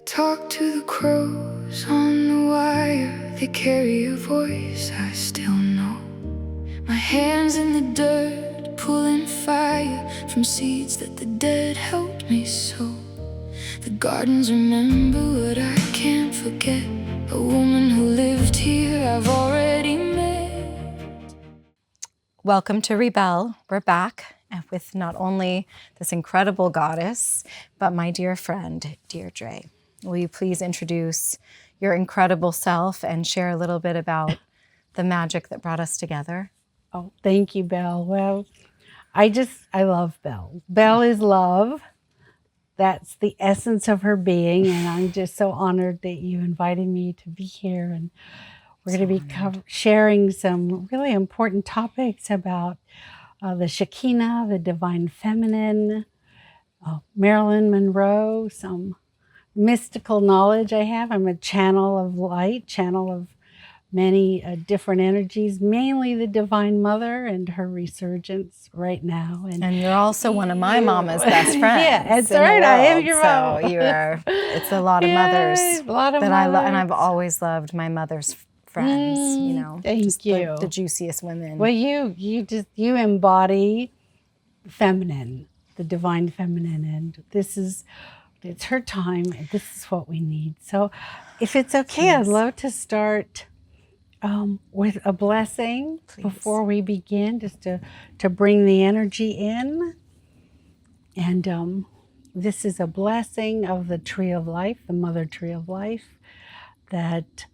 Talk to the crows on the wire. They carry a voice I still know. My hands in the dirt, pulling fire from seeds that the dead helped me sow. The gardens remember what I can't forget. A woman who lived here I've already met. Welcome to ReBelle. We're back with not only this incredible goddess, but my dear friend, Deirdre. Will you please introduce your incredible self and share a little bit about the magic that brought us together? Oh, thank you, Belle. Well, I love Belle. Belle is love. That's the essence of her being, and I'm just so honored that you invited me to be here. And we're going to be sharing some really important topics about the Shekinah, the divine feminine, Marilyn Monroe, some mystical knowledge I have. I'm a channel of light, channel of many different energies, mainly the Divine Mother and her resurgence right now. And you're also one of my mama's best friends. Yeah, that's right. I am your mom. So it's a lot of mothers a lot of that mothers. and I've always loved my mother's friends. You know, thank you. The juiciest women. Well, you embody feminine, the divine feminine, and it's her time. And this is what we need. So, if it's okay, I'd love to start with a blessing. Please. Before we begin, just to bring the energy in. And this is a blessing of the tree of life, the mother tree of life, that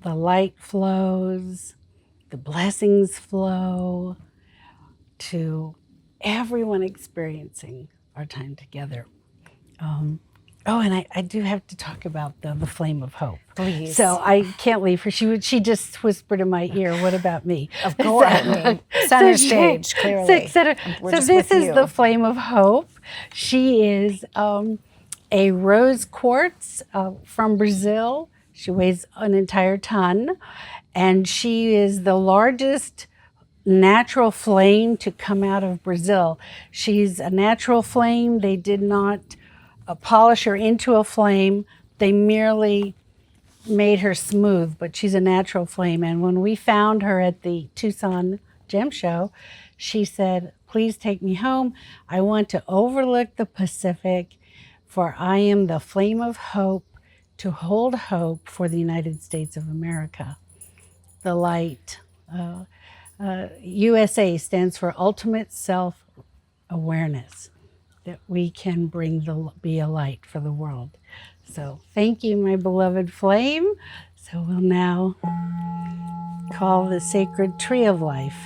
the light flows, the blessings flow to everyone experiencing our time together. And I do have to talk about the flame of hope. Please. So I can't leave her. She just whispered in my ear, what about me? Of course. Center stage, clearly. So this is the flame of hope. She is a rose quartz from Brazil. She weighs an entire ton. And she is the largest natural flame to come out of Brazil. She's a natural flame. They did not polish her into a flame. They merely made her smooth, but she's a natural flame. And when we found her at the Tucson Gem Show, she said, please take me home. I want to overlook the Pacific, for I am the flame of hope to hold hope for the United States of America. The light. USA stands for Ultimate Self-Awareness, that we can be a light for the world. So thank you, my beloved flame. So we'll now call the sacred tree of life.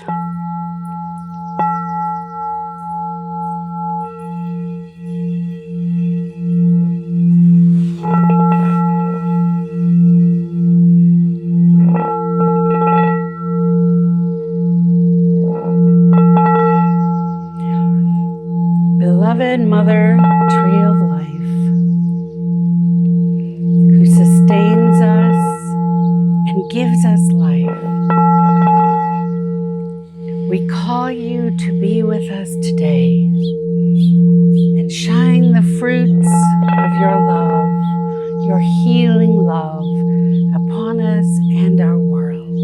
Beloved Mother Tree of Life, who sustains us and gives us life, we call you to be with us today and shine the fruits of your love, your healing love, upon us and our world.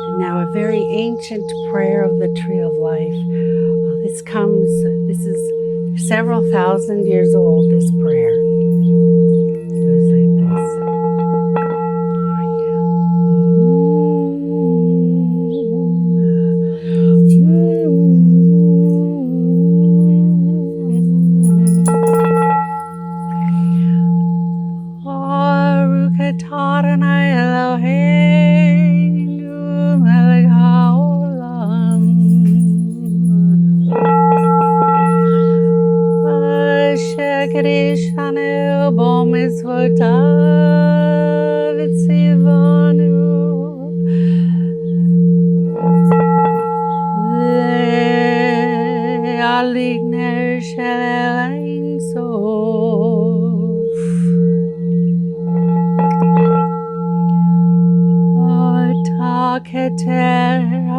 And now a very ancient prayer of the Tree of Life. This is several thousand years old, this prayer. It goes like this.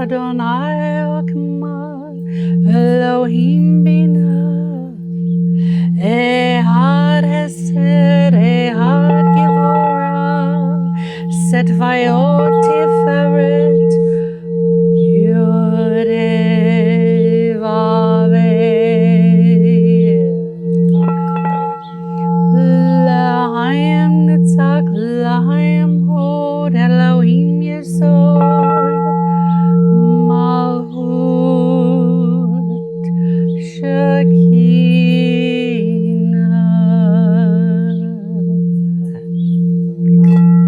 Adonai Akma Elohim Bina Ehad Hesed, Ehad Givora, Setvayot Tiferet, Yodeh Vaveh. L'chaim Nitzach, l'chaim Hod, Elohim Yesod, Malchut, Amen.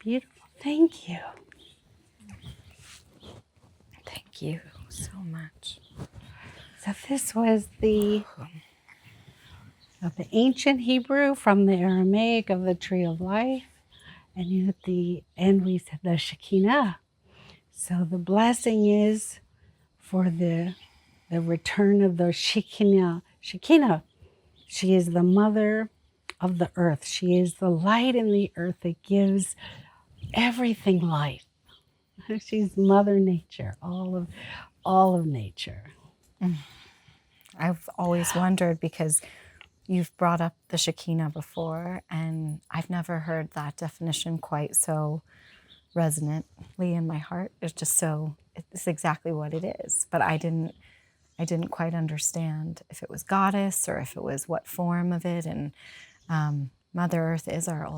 Beautiful. Thank you. Thank you so much. So this was of the ancient Hebrew from the Aramaic of the tree of life. And at the end we said the Shekinah. So the blessing is for the return of the Shekinah. Shekinah. She is the mother of the earth. She is the light in the earth that gives everything life. She's Mother Nature, all of nature. I've always wondered, because you've brought up the Shekinah before, and I've never heard that definition quite so resonantly in my heart. It's exactly what it is. But I didn't quite understand if it was goddess or if it was what form of it. And Mother Earth is our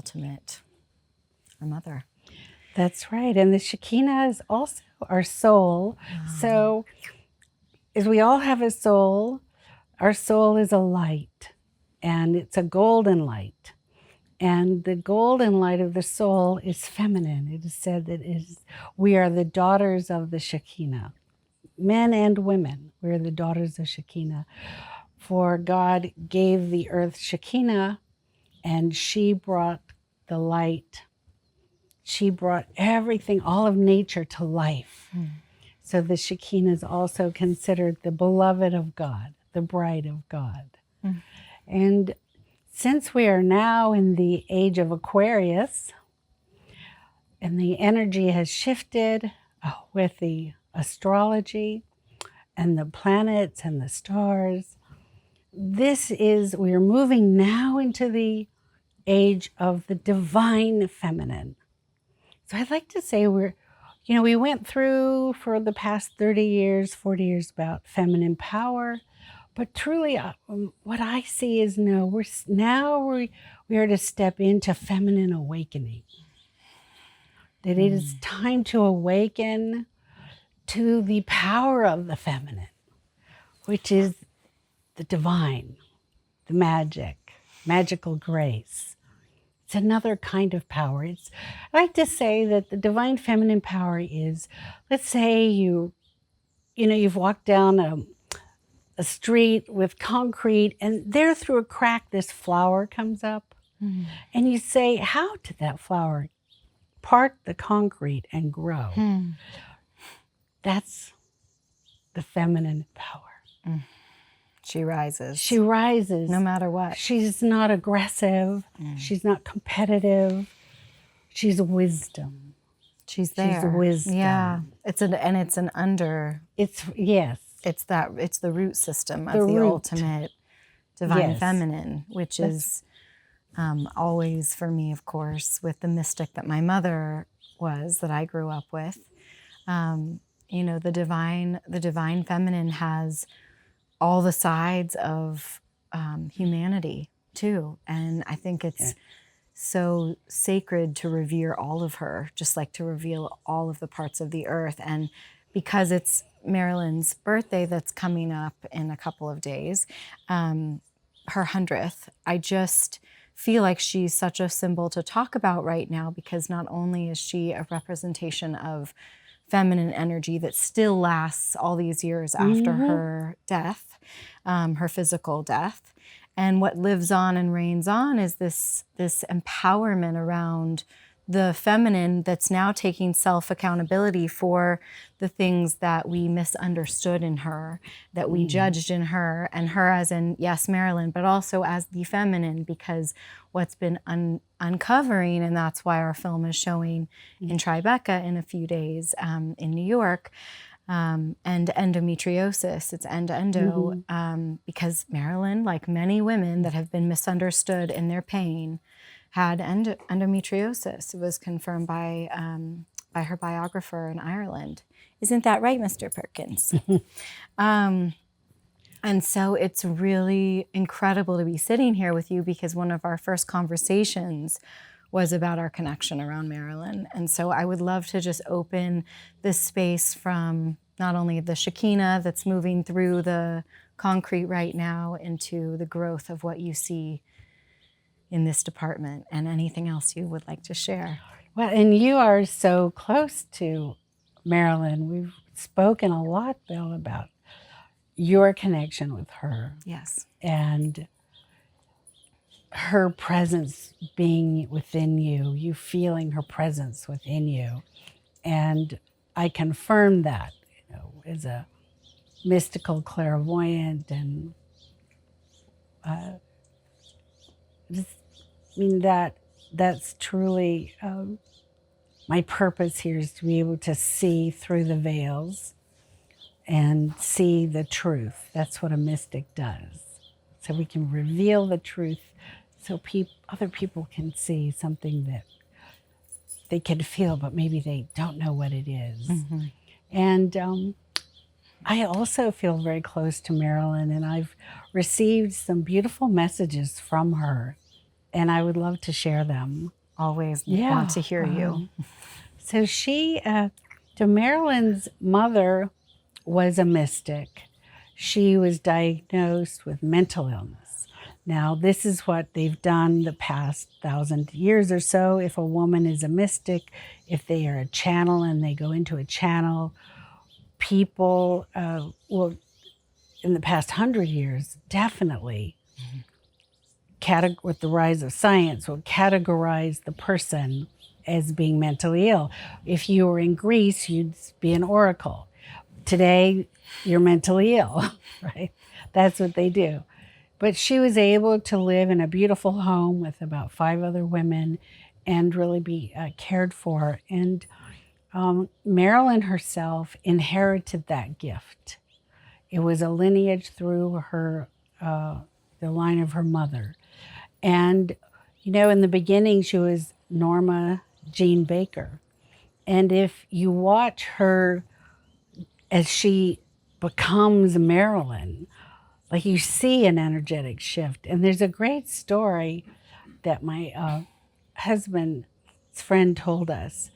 mother. That's right. And the Shekinah is also our soul. So as we all have a soul, our soul is a light, and it's a golden light. And the golden light of the soul is feminine. It is said that we are the daughters of the Shekinah. Men and women, we're the daughters of Shekinah. For God gave the earth Shekinah, and she brought the light. She brought everything, all of nature, to life. So the Shekinah is also considered the beloved of God, the bride of God. And since we are now in the age of Aquarius, and the energy has shifted with the astrology and the planets and the stars, we are moving now into the age of the divine feminine. So I'd like to say we went through for the past 30 years, 40 years about feminine power, but truly what I see is we are to step into feminine awakening. That it is time to awaken to the power of the feminine, which is the divine, the magical grace. It's another kind of power. I like to say that the divine feminine power is, let's say you've walked down a street with concrete, and there through a crack this flower comes up. And you say, how did that flower part the concrete and grow? That's the feminine power. She rises. She rises. No matter what. She's not aggressive. She's not competitive. She's wisdom. She's there. She's wisdom. Yeah. It's the root system of the ultimate divine feminine, which is always for me, of course, with the mystic that my mother was, that I grew up with. The divine feminine has all the sides of humanity too. And I think it's so sacred to revere all of her, just like to reveal all of the parts of the earth. And because it's Marilyn's birthday that's coming up in a couple of days, her 100th, I just feel like she's such a symbol to talk about right now, because not only is she a representation of feminine energy that still lasts all these years after her death, her physical death, And what lives on and reigns on is this empowerment around the feminine that's now taking self-accountability for the things that we misunderstood in her, that we judged in her, and her as in, yes, Marilyn, but also as the feminine, because what's been uncovering, and that's why our film is showing in Tribeca in a few days in New York, and endometriosis. It's endo, because Marilyn, like many women that have been misunderstood in their pain, had endometriosis. It was confirmed by her biographer in Ireland. Isn't that right, Mr. Perkins? And so it's really incredible to be sitting here with you, because one of our first conversations was about our connection around Marilyn. And so I would love to just open this space from not only the Shekinah that's moving through the concrete right now into the growth of what you see in this department, and anything else you would like to share. Well, and you are so close to Marilyn. We've spoken a lot, Belle, about your connection with her. Yes. And her presence being within you, you feeling her presence within you. And I confirm that, as a mystical clairvoyant, and that's truly my purpose here, is to be able to see through the veils and see the truth. That's what a mystic does. So we can reveal the truth, so other people can see something that they can feel, but maybe they don't know what it is. And I also feel very close to Marilyn, and I've received some beautiful messages from her, and I would love to share them. Always want to hear you. So Marilyn's mother was a mystic. She was diagnosed with mental illness. Now, this is what they've done the past 1,000 years or so. If a woman is a mystic, if they are a channel and they go into a channel, people will, in the past 100 years, definitely, with the rise of science, will categorize the person as being mentally ill. If you were in Greece, you'd be an oracle. Today, you're mentally ill, right? That's what they do. But she was able to live in a beautiful home with about 5 other women and really be cared for. And Marilyn herself inherited that gift. It was a lineage through her, the line of her mother. And, in the beginning, she was Norma Jean Baker. And if you watch her as she becomes Marilyn, like, you see an energetic shift. And there's a great story that my husband's friend told us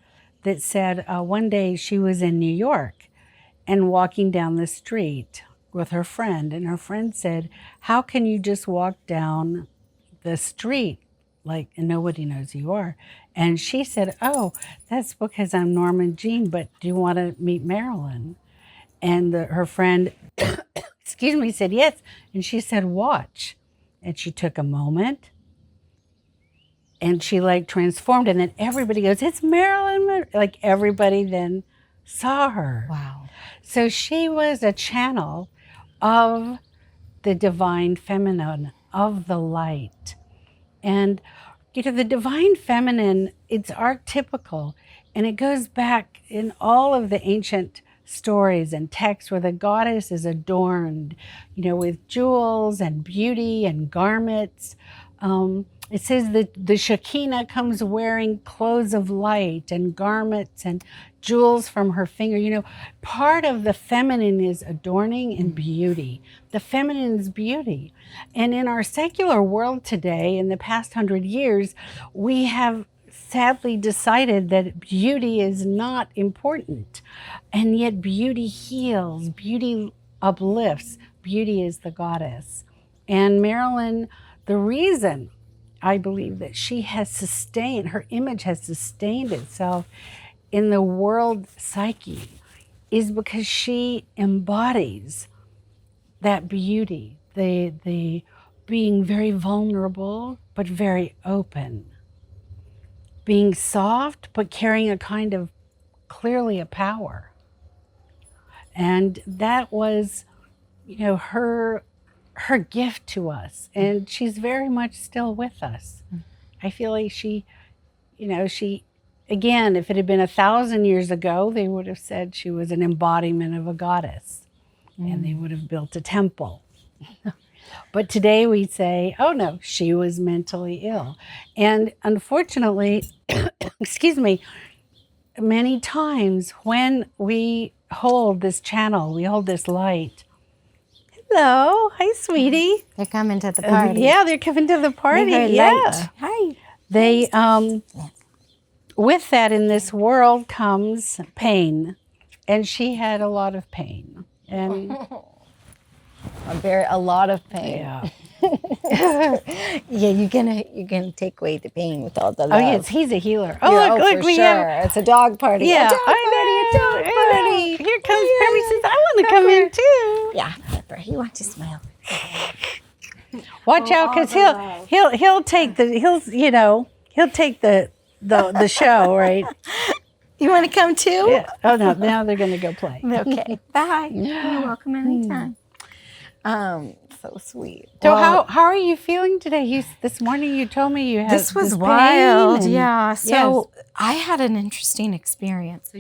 that said one day she was in New York and walking down the street with her friend. And her friend said, "How can you just walk down the street and nobody knows who you are?" And she said, "Oh, that's because I'm Norma Jean, but do you want to meet Marilyn?" And her friend, excuse me, said yes. And she said, "Watch." And she took a moment and she transformed. And then everybody goes, "It's Marilyn." Like, everybody then saw her. Wow. So she was a channel of the divine feminine, of the light. And, the divine feminine, it's archetypical. And it goes back in all of the ancient stories and texts where the goddess is adorned, with jewels and beauty and garments. It says that the Shekinah comes wearing clothes of light and garments and jewels from her finger. Part of the feminine is adorning and beauty. The feminine is beauty. And in our secular world today, in the past 100 years, we have sadly decided that beauty is not important. And yet beauty heals, beauty uplifts, beauty is the goddess. And Marilyn, the reason I believe that she has sustained, her image has sustained itself in the world psyche, is because she embodies that beauty, the being very vulnerable, but very open. Being soft, but carrying a kind of clearly a power. And that was, her gift to us. And she's very much still with us. I feel like she, again, if it had been 1,000 years ago, they would have said she was an embodiment of a goddess. And they would have built a temple. But today we say, oh no, she was mentally ill. And unfortunately, excuse me, many times when we hold this channel, we hold this light. Hello, hi sweetie. They're coming to the party. Yeah, they're coming to the party. Yeah. Light. Hi. They, with that in this world comes pain. And she had a lot of pain. And a lot of pain. yeah. Yeah, you're gonna take away the pain with all the love. Oh yes, he's a healer. Oh Yeah, look, for we sure. have. It's a dog party. Yeah, a dog party. Here comes Pepper. Says, I want to come in too. Yeah, Pepper, you want to smile. Watch out, because he'll take the show, right? You want to come too? Yeah. Oh no, now they're gonna go play. Okay. Bye. You're welcome anytime. So sweet. So how are you feeling today? This morning you told me you had this was this wild. pain Yeah. So yes. I had an interesting experience. So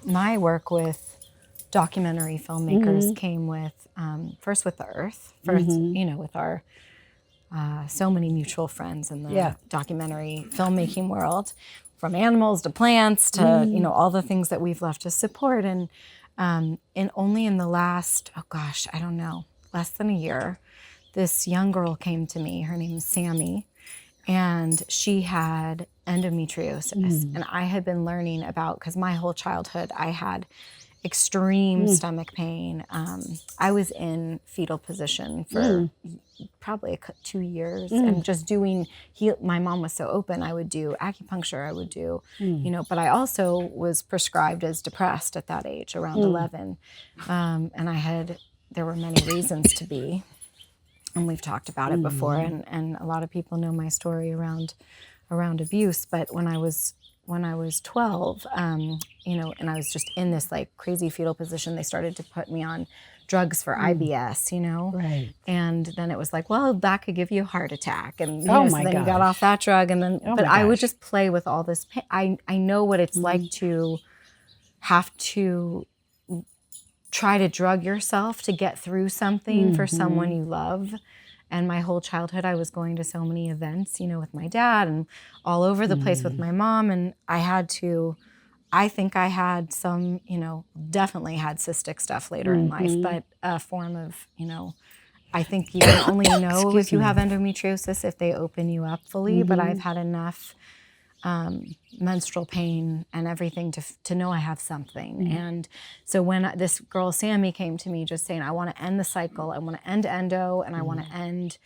my work with documentary filmmakers came with first with the Earth, first with our so many mutual friends in the documentary filmmaking world, from animals to plants to all the things that we've left to support. And only in the last less than a year, this young girl came to me. Her name is Sammy, and she had endometriosis. And I had been learning about, because my whole childhood I had extreme stomach pain. I was in fetal position for probably 2 years, and just doing my mom was so open. I would do acupuncture, I would do but I also was prescribed as depressed at that age, around 11, and there were many reasons to be, and we've talked about it before, and a lot of people know my story around abuse. But when I was 12, and I was just in this like crazy fetal position, they started to put me on drugs for IBS, Right. And then it was like, well, that could give you a heart attack. And Oh so my then you got gosh. off that drug, and then Oh but my I would gosh. just play with all this pain. I know what it's like to have to try to drug yourself to get through something for someone you love. And my whole childhood, I was going to so many events, with my dad, and all over the place with my mom. And I think I had some, definitely had cystic stuff later in life, but a form of, I think you can only know if you have endometriosis if they open you up fully. But I've had enough menstrual pain and everything to know I have something. And so when this girl Sammy came to me just saying, I want to end the cycle, I want to end endo, and I want to end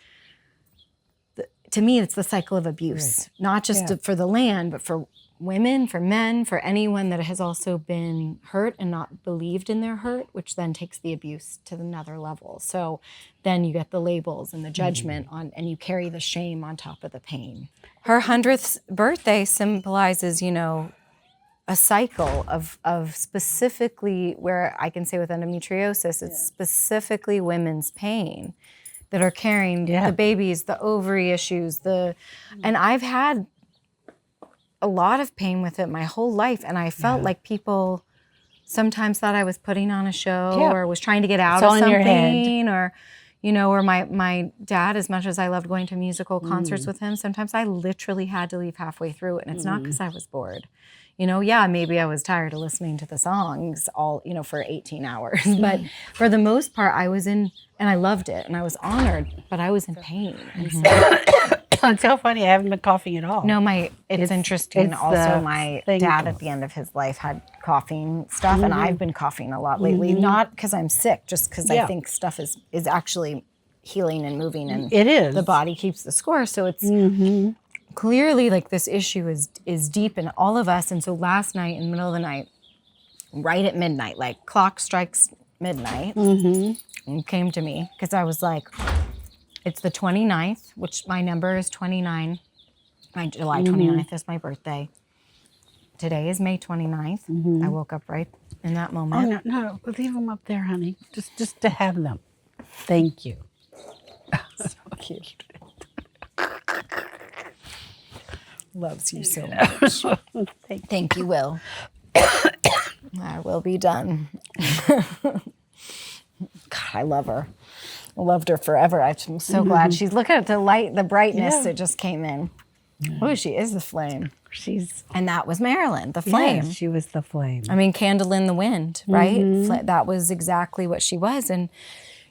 to me it's the cycle of abuse, not just for the land, but for women, for men, for anyone that has also been hurt and not believed in their hurt, which then takes the abuse to another level. So then you get the labels and the judgment on, and you carry the shame on top of the pain. Her 100th birthday symbolizes, a cycle of specifically, where I can say with endometriosis, it's specifically women's pain that are carrying the babies, the ovary issues, and I've had a lot of pain with it my whole life, and I felt like people sometimes thought I was putting on a show or was trying to get out of something, or or my dad, as much as I loved going to musical concerts with him, sometimes I literally had to leave halfway through it, and it's not because I was bored. Maybe I was tired of listening to the songs all, for 18 hours, but for the most part I was in, and I loved it, and I was honored, but I was in pain. And so, It's so funny. I haven't been coughing at all. no, it's interesting. it's Also, the my thing. dad at the end of his life had coughing stuff, and I've been coughing a lot lately. Not because I'm sick, just because I think stuff is actually healing and moving, and It is. the body keeps the score. So it's clearly like this issue is deep in all of us. And so last night, in the middle of the night, right at midnight, like clock strikes midnight, and came to me because I was like, It's the 29th, which my number is 29. July 29th is my birthday. Today is May 29th. I woke up right in that moment. Oh, no, leave them up there, honey. Just to have them. Thank you. So cute. Loves you so much. Thank you, Will. I will be done. God, I love her. I loved her forever. I'm so glad she's looking at the light, the brightness that just came in. Oh, she is the flame. And that was Marilyn, the flame. Yes, she was the flame. I mean, candle in the wind, right? That was exactly what she was. And,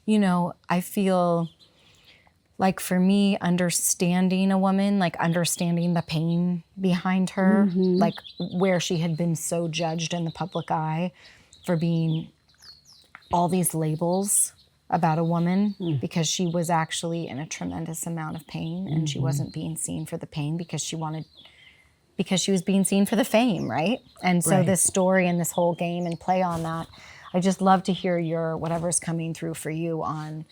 you know, I feel like for me, understanding a woman, like understanding the pain behind her, like where she had been so judged in the public eye for being all these labels about a woman because she was actually in a tremendous amount of pain and she wasn't being seen for the pain because she was being seen for the fame, right? And so this story and this whole game and play on that, I just love to hear your whatever's coming through for you on.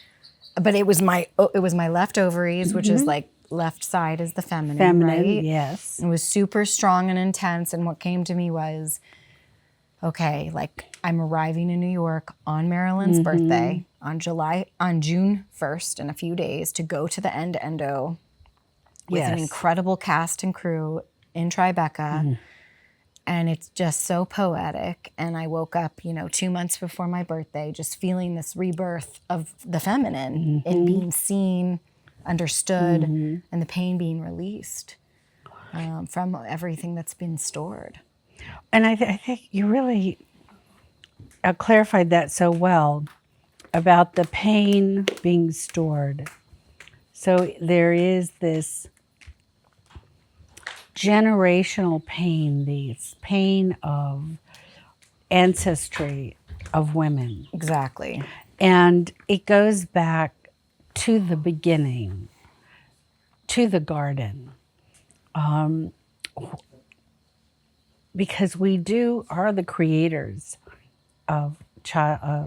But it was my left ovaries, which is like left side is the feminine, right? Yes. It was super strong and intense. And what came to me was, okay, like I'm arriving in New York on Marilyn's birthday on June 1st in a few days to go to the Endo with an incredible cast and crew in Tribeca. And it's just so poetic. And I woke up, 2 months before my birthday, just feeling this rebirth of the feminine in being seen, understood, and the pain being released from everything that's been stored. And I think you really clarified that so well about the pain being stored. So there is this generational pain, this pain of ancestry of women. Exactly. And it goes back to the beginning, to the garden. Because we are the creators of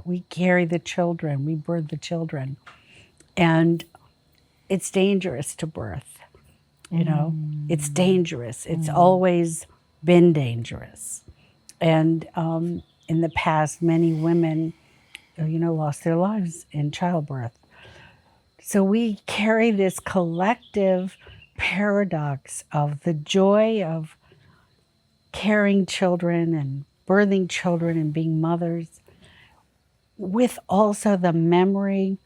we carry the children, we birth the children. And it's dangerous to birth. It's dangerous. It's always been dangerous. And in the past, many women, lost their lives in childbirth. So we carry this collective paradox of the joy of carrying children and birthing children and being mothers, with also the memory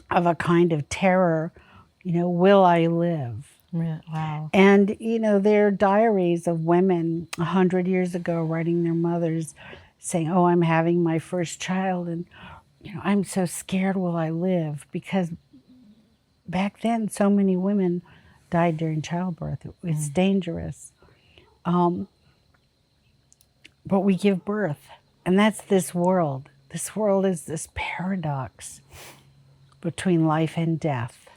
of a kind of terror, will I live? Wow. And, there are diaries of women 100 years ago writing their mothers saying, oh, I'm having my first child and, I'm so scared, will I live? Because back then, so many women died during childbirth. It's dangerous. But we give birth, and that's this world. This world is this paradox between life and death.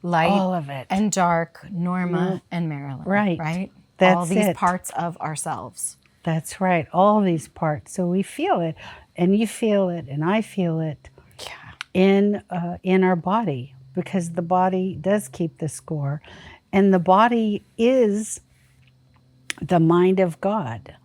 Light all of it. and dark, Norma and Marilyn. Right? That's all these it. parts of ourselves. That's right. All these parts. So we feel it, and you feel it, and I feel it in our body, because the body does keep the score, and the body is the mind of God.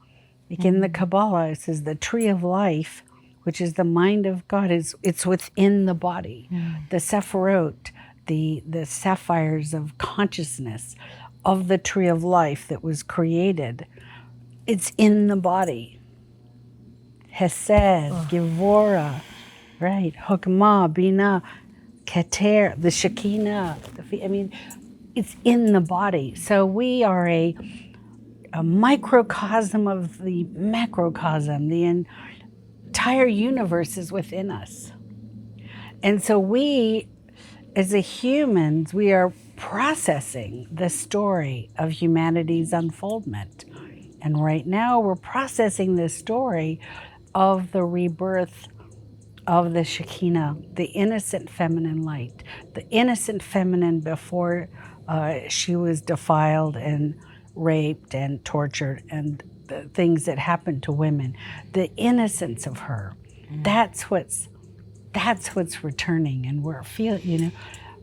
Like in the Kabbalah, it says the tree of life, which is the mind of God, it's within the body. The Sephirot, the sapphires of consciousness of the tree of life that was created, it's in the body. Hesed, Gevurah, right? Hokmah, Binah, Keter, the Shekinah. It's in the body. So we are a microcosm of the macrocosm. The entire universe is within us. And so we, as humans, we are processing the story of humanity's unfoldment. And right now we're processing the story of the rebirth of the Shekinah, the innocent feminine light, the innocent feminine before she was defiled and raped and tortured and the things that happened to women, the innocence of her. That's what's returning, and we're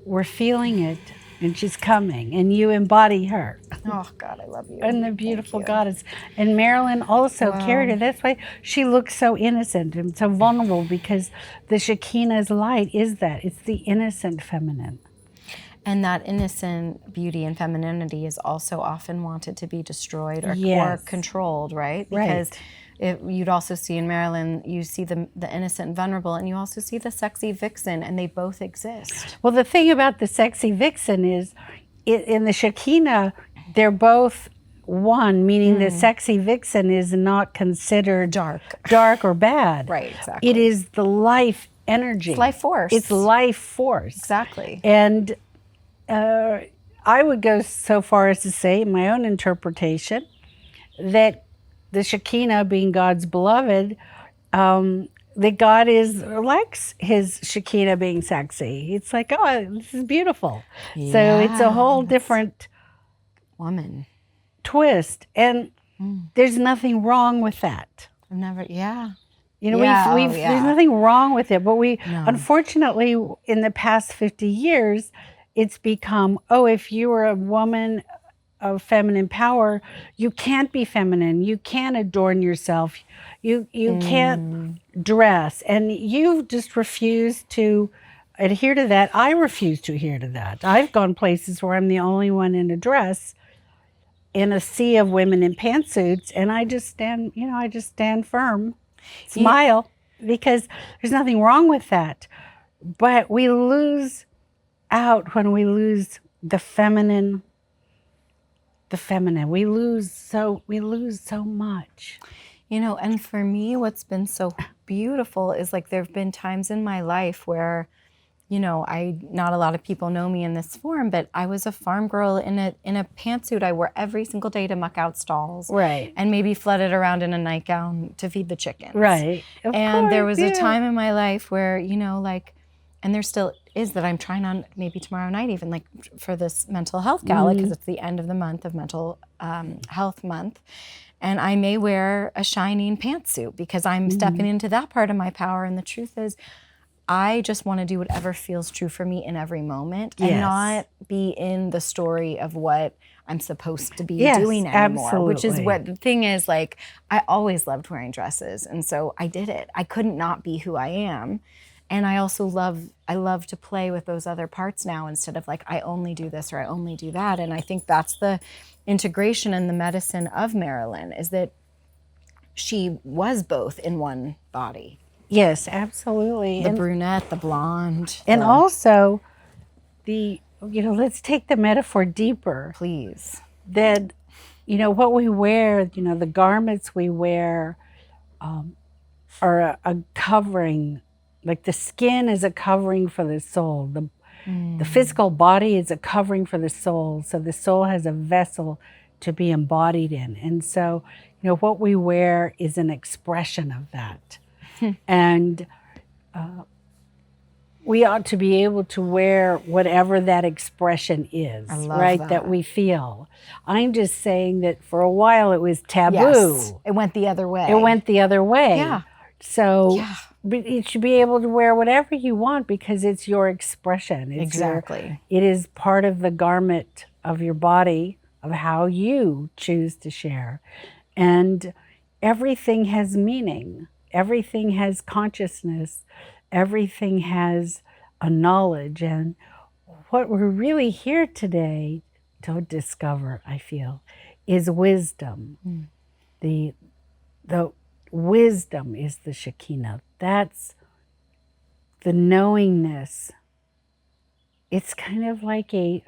we're feeling it, and she's coming, and you embody her. Oh, God, I love you. And the beautiful goddess. And Marilyn also carried her. That's why she looks so innocent and so vulnerable, because the Shekinah's light is that. It's the innocent feminine. And that innocent beauty and femininity is also often wanted to be destroyed or controlled, right? Because you'd also see in Marilyn, you see the innocent and vulnerable, and you also see the sexy vixen, and they both exist. Well, the thing about the sexy vixen is, in the Shekinah, they're both one, meaning the sexy vixen is not considered dark or bad. Right, exactly. It is the life energy. It's life force. It's life force. Exactly. And I would go so far as to say, in my own interpretation, that the Shekinah, being God's beloved, that God likes his Shekinah being sexy. It's like, oh, this is beautiful. Yeah, so it's a whole different woman twist, and there's nothing wrong with that. I've never, You know, there's nothing wrong with it, but unfortunately, in the past 50 years, it's become, if you are a woman of feminine power, you can't be feminine. You can't adorn yourself. You can't dress. And you just refuse to adhere to that. I refuse to adhere to that. I've gone places where I'm the only one in a dress in a sea of women in pantsuits, and I just stand firm, smile, because there's nothing wrong with that. But we lose out when we lose the feminine. We lose so much. You know, and for me, what's been so beautiful is, like, there have been times in my life where, you know, not a lot of people know me in this form, but I was a farm girl in a pantsuit I wore every single day to muck out stalls. Right. And maybe flooded around in a nightgown to feed the chickens. Right. And there was a time in my life where, you know, like, and there still is, that I'm trying on maybe tomorrow night even, like, for this mental health gala, because it's the end of the month of mental health month. And I may wear a shining pantsuit because I'm stepping into that part of my power. And the truth is, I just want to do whatever feels true for me in every moment, and not be in the story of what I'm supposed to be doing anymore. Absolutely. Which is what the thing is, like, I always loved wearing dresses. And so I did it. I couldn't not be who I am. And I also love to play with those other parts now, instead of like, I only do this or I only do that. And I think that's the integration and the medicine of Marilyn, is that she was both in one body. Yes, absolutely. The brunette, the blonde. And also, let's take the metaphor deeper. Please. That, what we wear, the garments we wear are a covering. Like, the skin is a covering for the soul. The physical body is a covering for the soul. So the soul has a vessel to be embodied in. And so, what we wear is an expression of that. And we ought to be able to wear whatever that expression is, right? That we feel. I'm just saying that for a while it was taboo. Yes, it went the other way. Yeah. So you should be able to wear whatever you want, because it's your expression. It is part of the garment of your body, of how you choose to share. And everything has meaning. Everything has consciousness. Everything has a knowledge. And what we're really here today to discover, I feel, is wisdom. The wisdom is the Shekinah. That's the knowingness. It's kind of like I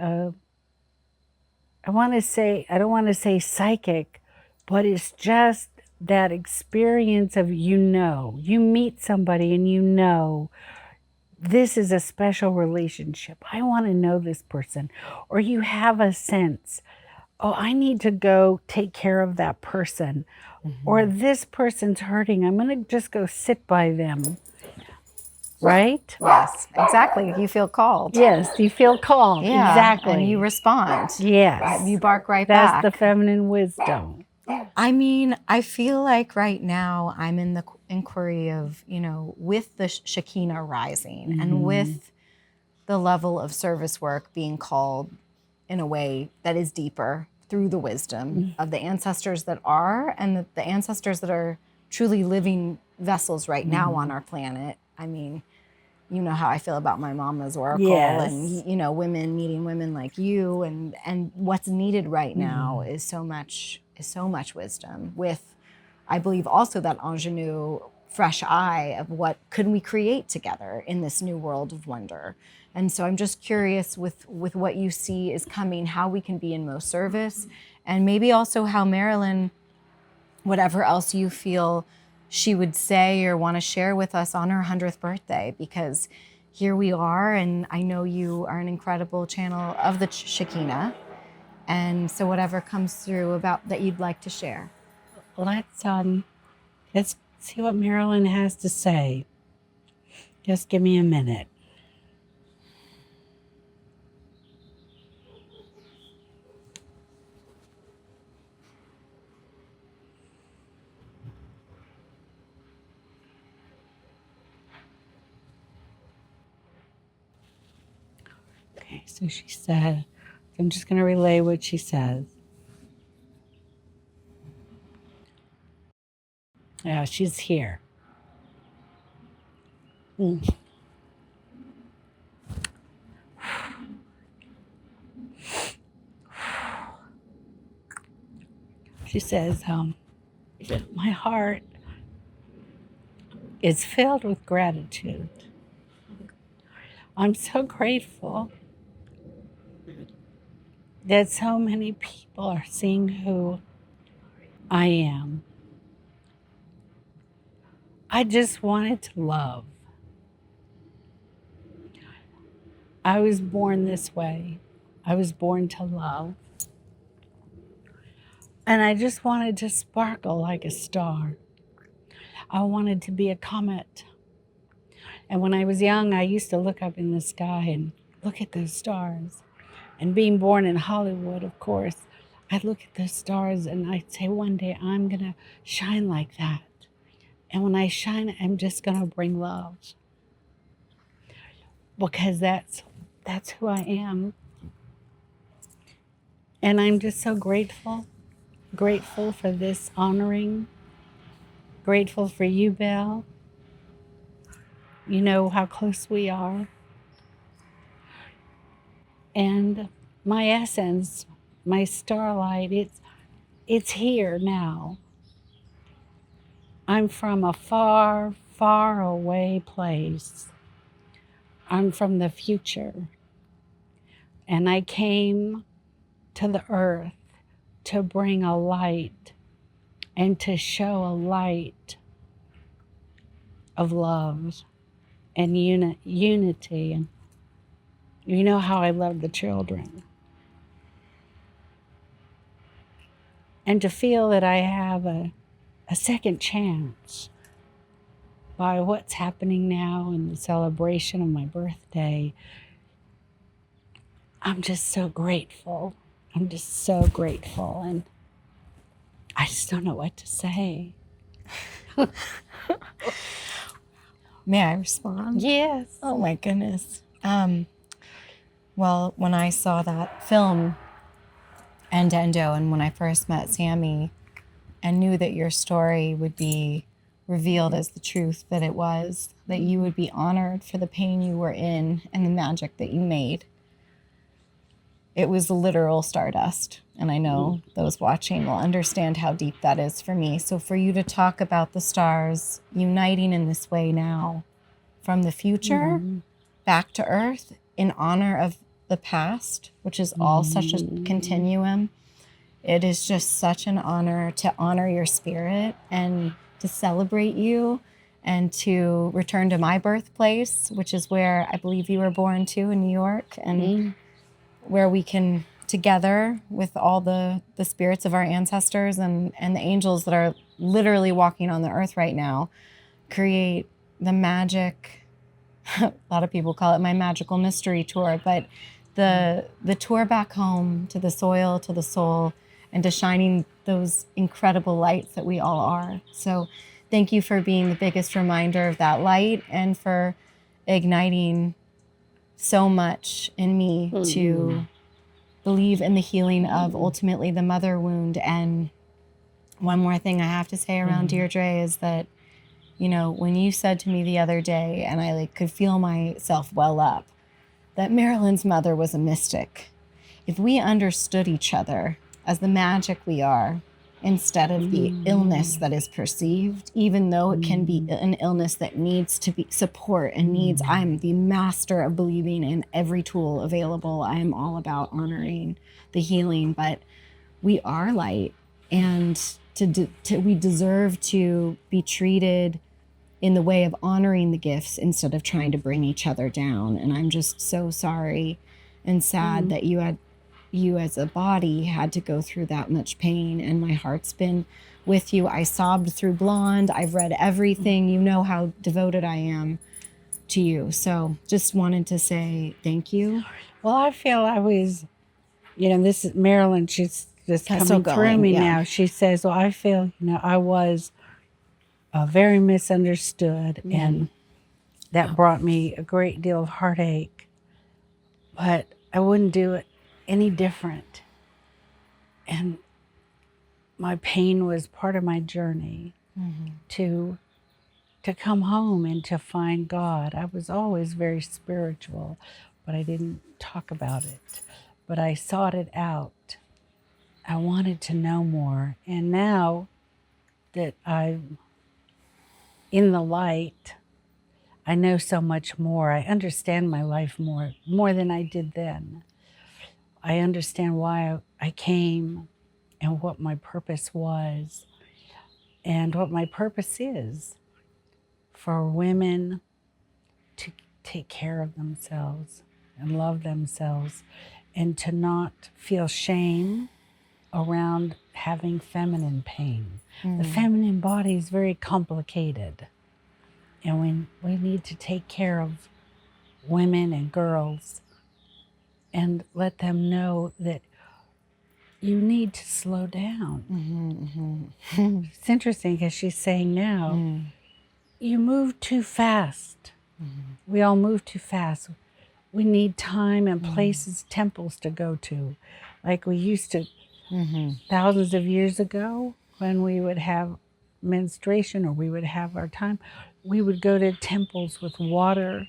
don't want to say psychic, but it's just that experience of, you meet somebody and this is a special relationship. I want to know this person. Or you have a sense, I need to go take care of that person. Or this person's hurting. I'm going to just go sit by them. Right? Yes, exactly. You feel called. Yes, you feel called. Yeah, exactly. And you respond. Yes. You bark back. That's the feminine wisdom. I mean, I feel like right now I'm in the inquiry of, with the Shekinah rising and with the level of service work being called in a way that is deeper through the wisdom of the ancestors that are, and the ancestors that are truly living vessels right now on our planet. I mean, you know how I feel about my mama's oracle, and you know, women meeting women like you, and what's needed right now is so much wisdom, with, I believe, also that ingenue, fresh eye of what could we create together in this new world of wonder. And so I'm just curious with what you see is coming, how we can be in most service, and maybe also how Marilyn, whatever else you feel she would say or want to share with us on her 100th birthday, because here we are, and I know you are an incredible channel of the Shekinah. And so whatever comes through about that you'd like to share. Let's see what Marilyn has to say. Just give me a minute. Okay, so she said, I'm just going to relay what she says. Yeah, she's here. She says, my heart is filled with gratitude. I'm so grateful that so many people are seeing who I am. I just wanted to love. I was born this way. I was born to love. And I just wanted to sparkle like a star. I wanted to be a comet. And when I was young, I used to look up in the sky and look at those stars. And being born in Hollywood, of course, I'd look at those stars and I'd say, one day I'm going to shine like that. And when I shine, I'm just going to bring love. Because that's who I am. And I'm just so grateful for this honoring, grateful for you, Belle. You know how close we are. And my essence, my starlight, it's here now. I'm from a far, far away place. I'm from the future. And I came to the earth to bring a light and to show a light of love and unity. And you know how I love the children. And to feel that I have a second chance by what's happening now in the celebration of my birthday, I'm just so grateful. I'm just so grateful. And I just don't know what to say. May I respond? Yes. Oh my goodness. Well, when I saw that film, End to Endo, and when I first met Sammy and knew that your story would be revealed as the truth that it was, that you would be honored for the pain you were in and the magic that you made, it was literal stardust. And I know those watching will understand how deep that is for me. So for you to talk about the stars uniting in this way now, from the future back to Earth, in honor of the past, which is all such a continuum, it is just such an honor to honor your spirit and to celebrate you and to return to my birthplace, which is where I believe you were born too, in New York, and where we can together with all the spirits of our ancestors and the angels that are literally walking on the earth right now, create the magic. A lot of people call it my magical mystery tour, but the tour back home to the soil, to the soul, and to shining those incredible lights that we all are. So thank you for being the biggest reminder of that light and for igniting so much in me to believe in the healing of ultimately the mother wound. And one more thing I have to say around Deirdre is that, you know, when you said to me the other day, and I like could feel myself well up, that Marilyn's mother was a mystic. If we understood each other as the magic we are, instead of the illness that is perceived, even though it can be an illness that needs to be support and needs, I'm the master of believing in every tool available. I am all about honoring the healing, but we are light, and we deserve to be treated in the way of honoring the gifts instead of trying to bring each other down. And I'm just so sorry and sad that you as a body had to go through that much pain, and my heart's been with you. I sobbed through Blonde. I've read everything. You know how devoted I am to you. So just wanted to say thank you. Well, I feel I was, you know, this is Marilyn, she's just coming through me now. She says, well, I feel, you know, I was very misunderstood, and that brought me a great deal of heartache, but I wouldn't do it any different. And my pain was part of my journey to come home and to find God. I was always very spiritual, but I didn't talk about it. But I sought it out. I wanted to know more. And now that I'm in the light, I know so much more. I understand my life more than I did then. I understand why I came and what my purpose was and what my purpose is for women to take care of themselves and love themselves, and to not feel shame around having feminine pain. The feminine body is very complicated, and we need to take care of women and girls and let them know that you need to slow down. It's interesting because she's saying now, you move too fast. We all move too fast. We need time and places, temples to go to. Like we used to, thousands of years ago, when we would have menstruation or we would have our time, we would go to temples with water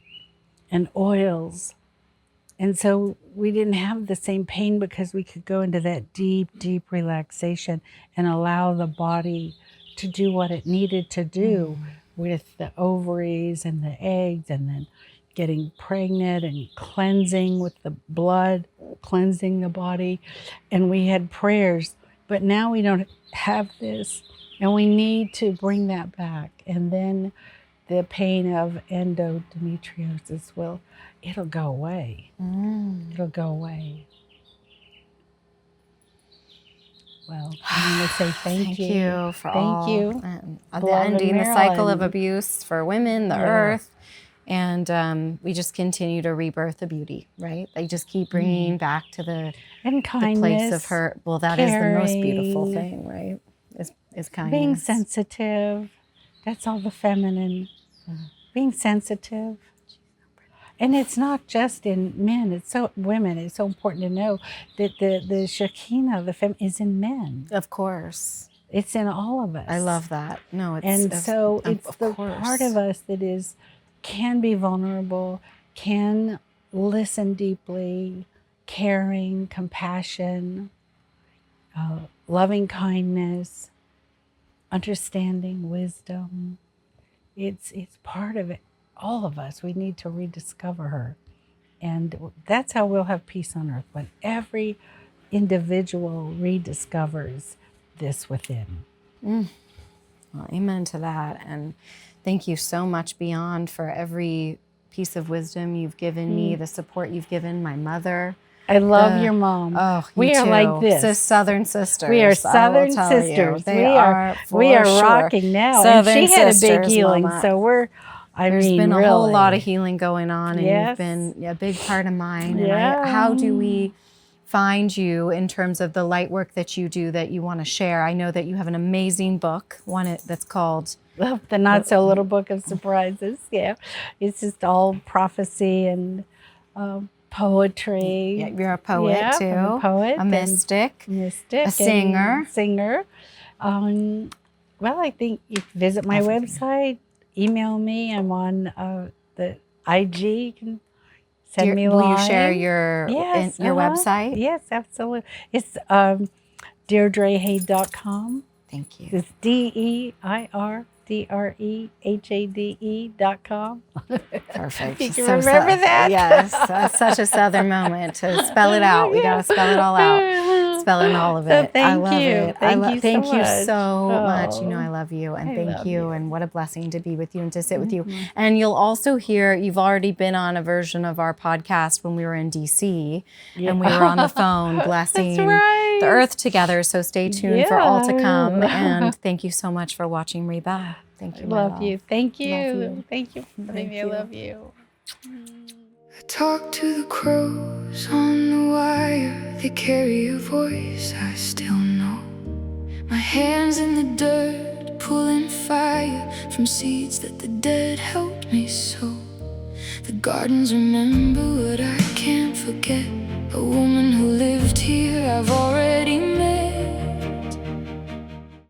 and oils. And so we didn't have the same pain because we could go into that deep, deep relaxation and allow the body to do what it needed to do with the ovaries and the eggs, and then getting pregnant and cleansing with the blood, cleansing the body. And we had prayers, but now we don't have this, and we need to bring that back. And then the pain of endometriosis it'll go away. It'll go away. Well, I'm going to say thank you for thank all. you. Ending the cycle of abuse for women, the earth. And we just continue to rebirth the beauty, right? They just keep bringing back to the place of her. Well, that is the most beautiful thing, right? Is kindness. Being sensitive. That's all the feminine. Being sensitive. And it's not just in men, it's women. It's so important to know that the Shekinah, the femme, is in men. Of course. It's in all of us. I love that. No, it's it's the part of us that can be vulnerable, can listen deeply, caring, compassion, loving kindness, understanding, wisdom. It's part of it. All of us, we need to rediscover her. And that's how we'll have peace on earth, when every individual rediscovers this within. Well, amen to that. And thank you so much, Beyond, for every piece of wisdom you've given me, the support you've given my mother. I love your mom. Oh, we are too. like this. Southern sisters. We are Southern sisters. We are rocking now. Southern and she had a big sisters, healing, Mama. so There's been a whole lot of healing going on, and Yes. you've been a big part of mine. Yeah. And how do we find you in terms of the light work that you do that you want to share? I know that you have an amazing book, that's called The Not So Little Book of Surprises. Yeah, it's just all prophecy and poetry. Yeah, you're a poet too. I'm a poet, a mystic, a singer. Well, I think you can visit my website, email me. I'm on the IG. You can send me a line. Will you share your website? Yes, absolutely. It's DeirdreHade.com. Thank you. It's DeirdreHade.com. Perfect. You can remember that? Yes, that's such a Southern moment to spell it out. We got to spell it all out. Spelling all of it. Thank I love you. it. Thank you so much. You know I love you, and thank you. And what a blessing to be with you and to sit with you. And you'll also hear, you've already been on a version of our podcast when we were in DC, and we were on the phone blessing the earth together. So stay tuned for all to come. And thank you so much for watching ReBelle. Thank you. Love you. Thank you. Love you. Thank you. I love you. I talk to the crows on the wire. They carry a voice I still know. My hands in the dirt, pulling fire from seeds that the dead helped me sow. The gardens remember what I can't forget. A woman